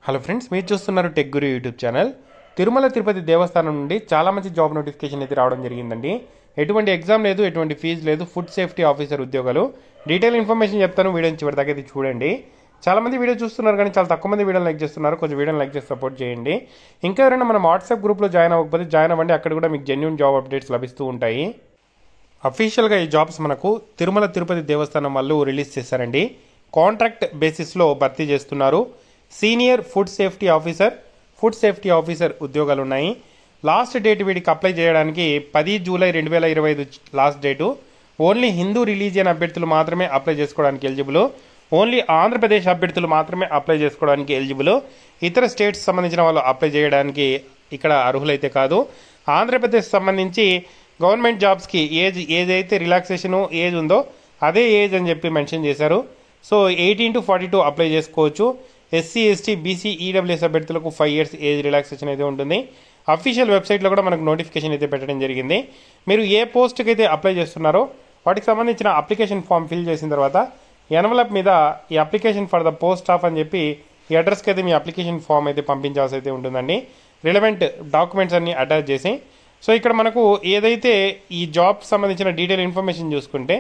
Hello friends, మీరు చూస్తున్నారు tech గురు YouTube channel. Tirumala Tirupati దేవస్థానం నుండి చాలా మంచి జాబ్ నోటిఫికేషన్ అయితే రావడం జరిగిందండి. ఎటువంటి ఎగ్జామ్ లేదు, ఎటువంటి ఫీజు లేదు. ఫుడ్ సేఫ్టీ ఆఫీసర్ ఉద్యోగాలు. డీటెయిల్ ఇన్ఫర్మేషన్ చెప్తాను, వీడియోని చివరి దాకా అయితే చూడండి. చాలా మంది వీడియో చూస్తున్నారు కానీ చాలా తక్కువ మంది వీడియోని లైక్ చేస్తున్నారు. కొంచెం వీడియోని లైక్ చేసి సపోర్ట్ చేయండి. ఇంకా ఎవరైనా మన వాట్సాప్ గ్రూప్లో జాయిన్ అవ్వకపోతే జాయిన్ అవ్వండి. అక్కడ కూడా మీకు జెన్యూన్ జాబ్ అప్డేట్స్ లభిస్తూ ఉంటాయి. అఫీషియల్గా ఈ జాబ్స్ మనకు తిరుమల తిరుపతి దేవస్థానం వాళ్ళు రిలీజ్ చేశారండి. కాంట్రాక్ట్ బేసిస్లో భర్తీ చేస్తున్నారు. సీనియర్ ఫుడ్ సేఫ్టీ ఆఫీసర్ ఉద్యోగాలు ఉన్నాయి. లాస్ట్ డేట్ వీడికి అప్లై చేయడానికి 10 July 2025 last date. Only Hindu religion అభ్యర్థులు మాత్రమే అప్లై చేసుకోవడానికి ఎలిజిబుల్. ఓన్లీ ఆంధ్రప్రదేశ్ అభ్యర్థులు మాత్రమే అప్లై చేసుకోవడానికి ఎలిజిబుల్. ఇతర స్టేట్స్ సంబంధించిన వాళ్ళు అప్లై చేయడానికి ఇక్కడ అర్హులైతే కాదు. ఆంధ్రప్రదేశ్ సంబంధించి గవర్నమెంట్ జాబ్స్కి ఏజ్ అయితే రిలాక్సేషన్ ఏజ్ ఉందో అదే ఏజ్ అని చెప్పి మెన్షన్ చేశారు. సో 18 to 42 అప్లై చేసుకోవచ్చు. ఎస్సీ, ఎస్టీ, బీసీ, ఈడబ్ల్యూఎస్ అభ్యర్థులకు 5 years ఏజ్ రిలాక్సేషన్ అయితే ఉంటుంది. అఫీషియల్ వెబ్సైట్లో కూడా మనకు నోటిఫికేషన్ అయితే పెట్టడం జరిగింది. మీరు ఏ పోస్ట్కి అయితే అప్లై చేస్తున్నారో వాటికి సంబంధించిన అప్లికేషన్ ఫామ్ ఫిల్ చేసిన తర్వాత ఎన్వలప్ మీద ఈ application for the post of అని చెప్పి ఈ అడ్రస్కి అయితే మీ అప్లికేషన్ ఫామ్ అయితే పంపించాల్సి అయితే ఉంటుందండి. రిలవెంట్ డాక్యుమెంట్స్ అన్ని అటాచ్ చేసి. సో ఇక్కడ మనకు ఏదైతే ఈ జాబ్ సంబంధించిన డీటెయిల్ ఇన్ఫర్మేషన్ చూసుకుంటే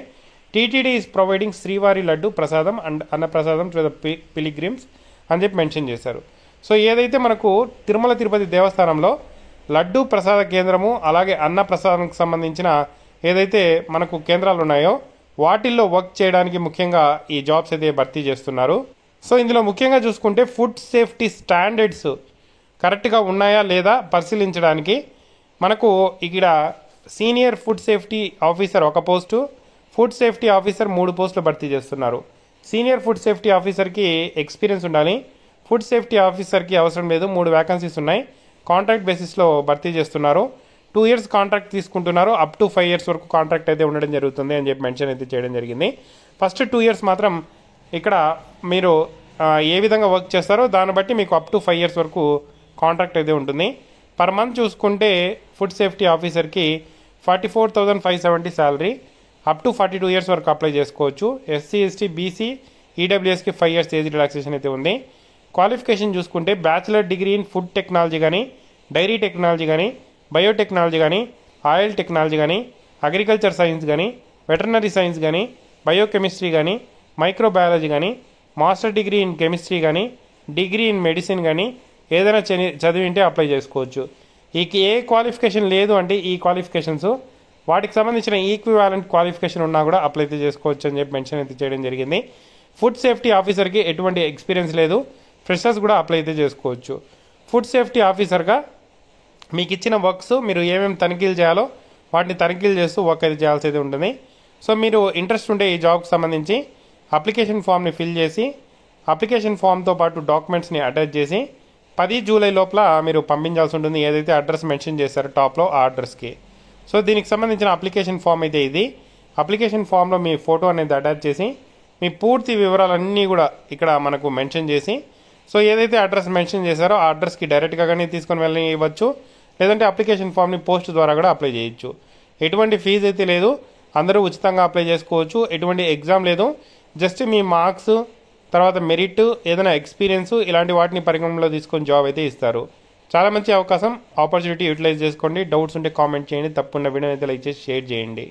టీటీడీ ఈస్ ప్రొవైడింగ్ శ్రీవారి లడ్డు ప్రసాదం అండ్ అన్నప్రసాదం టు ద పిలిగ్రిమ్స్ అని చెప్పి మెన్షన్ చేశారు. సో ఏదైతే మనకు తిరుమల తిరుపతి దేవస్థానంలో లడ్డు ప్రసాద కేంద్రము అలాగే అన్న ప్రసాదానికి సంబంధించిన ఏదైతే మనకు కేంద్రాలు ఉన్నాయో వాటిల్లో వర్క్ చేయడానికి ముఖ్యంగా ఈ జాబ్స్ అయితే భర్తీ చేస్తున్నారు. సో ఇందులో ముఖ్యంగా చూసుకుంటే ఫుడ్ సేఫ్టీ స్టాండర్డ్స్ కరెక్ట్గా ఉన్నాయా లేదా పరిశీలించడానికి మనకు ఇక్కడ సీనియర్ ఫుడ్ సేఫ్టీ ఆఫీసర్ ఒక పోస్టు, ఫుడ్ సేఫ్టీ ఆఫీసర్ 3 పోస్టులు భర్తీ చేస్తున్నారు. సీనియర్ ఫుడ్ సేఫ్టీ ఆఫీసర్కి ఎక్స్పీరియన్స్ ఉండాలి. ఫుడ్ సేఫ్టీ ఆఫీసర్కి అవసరం లేదు. 3 వేకెన్సీస్ ఉన్నాయి. కాంట్రాక్ట్ బేసిస్లో భర్తీ చేస్తున్నారు. 2 years కాంట్రాక్ట్ తీసుకుంటున్నారు. అప్ టు 5 years వరకు కాంట్రాక్ట్ అయితే ఉండడం జరుగుతుంది అని చెప్పి మెన్షన్ అయితే చేయడం జరిగింది. ఫస్ట్ 2 years మాత్రం ఇక్కడ మీరు ఏ విధంగా వర్క్ చేస్తారో దాన్ని బట్టి మీకు అప్ టు 5 years వరకు కాంట్రాక్ట్ అయితే ఉంటుంది. పర్ మంత్ చూసుకుంటే ఫుడ్ సేఫ్టీ ఆఫీసర్కి 44,570 శాలరీ. అప్ టు 42 years వరకు అప్లై చేసుకోవచ్చు. ఎస్సీ, ఎస్టీ, బీసీ, ఈడబ్ల్యూఎస్కి 5 years ఏజ్ రిలాక్సేషన్ అయితే ఉంది. క్వాలిఫికేషన్ చూసుకుంటే bachelor degree in food technology కానీ, డైరీ టెక్నాలజీ కానీ, బయోటెక్నాలజీ కానీ, ఆయిల్ టెక్నాలజీ కానీ, అగ్రికల్చర్ సైన్స్ కానీ, వెటర్నరీ సైన్స్ కానీ, బయోకెమిస్ట్రీ కానీ, మైక్రోబయాలజీ కానీ, మాస్టర్ డిగ్రీ ఇన్ కెమిస్ట్రీ కానీ, డిగ్రీ ఇన్ మెడిసిన్ కానీ ఏదైనా చదివింటే అప్లై చేసుకోవచ్చు. ఏ క్వాలిఫికేషన్ లేదు అంటే ఈ క్వాలిఫికేషన్స్ వాటికి సంబంధించిన ఈక్వివాలెంట్ క్వాలిఫికేషన్ ఉన్నా కూడా అప్లై అయితే చేసుకోవచ్చు అని చెప్పి మెన్షన్ అయితే చేయడం జరిగింది. ఫుడ్ సేఫ్టీ ఆఫీసర్కి ఎటువంటి ఎక్స్పీరియన్స్ లేదు. ఫ్రెషర్స్ కూడా అప్లై అయితే చేసుకోవచ్చు. ఫుడ్ సేఫ్టీ ఆఫీసర్గా మీకు ఇచ్చిన వర్క్స్ మీరు ఏమేమి తనిఖీలు చేయాలో వాటిని తనిఖీలు చేస్తూ వర్క్ అయితే చేయాల్సి అయితే ఉంటుంది. సో మీరు ఇంట్రెస్ట్ ఉంటే ఈ జాబ్కి సంబంధించి అప్లికేషన్ ఫామ్ని ఫిల్ చేసి అప్లికేషన్ ఫామ్తో పాటు డాక్యుమెంట్స్ని అటాచ్ చేసి 10 జూలై లోపల మీరు పంపించాల్సి ఉంటుంది. ఏదైతే అడ్రస్ మెన్షన్ చేశారో టాప్లో ఆ అడ్రస్కి. సో దీనికి సంబంధించిన అప్లికేషన్ ఫామ్ అయితే ఇది. అప్లికేషన్ ఫామ్లో మీ ఫోటో అనేది అటాచ్ చేసి మీ పూర్తి వివరాలన్నీ కూడా ఇక్కడ మనకు మెన్షన్ చేసి సో ఏదైతే అడ్రస్ మెన్షన్ చేశారో ఆ అడ్రస్కి డైరెక్ట్గా కానీ తీసుకొని వెళ్ళి ఇవ్వచ్చు. లేదంటే అప్లికేషన్ ఫామ్ని పోస్ట్ ద్వారా కూడా అప్లై చేయొచ్చు. ఎటువంటి ఫీజు అయితే లేదు. అందరూ ఉచితంగా అప్లై చేసుకోవచ్చు. ఎటువంటి ఎగ్జామ్ లేదు. జస్ట్ మీ మార్క్స్ తర్వాత మెరిట్ ఏదైనా ఎక్స్పీరియన్స్ ఇలాంటి వాటిని పరిగణనలో తీసుకొని జాబ్ అయితే ఇస్తారు. చాలా మంచి అవకాశం. ఆపర్చునిటీ యూటిలైజ్ చేసుకోండి. డౌట్స్ ఉంటే కామెంట్ చేయండి. తప్పకుండా వీడియో అయితే లైక్ చేసి షేర్ చేయండి.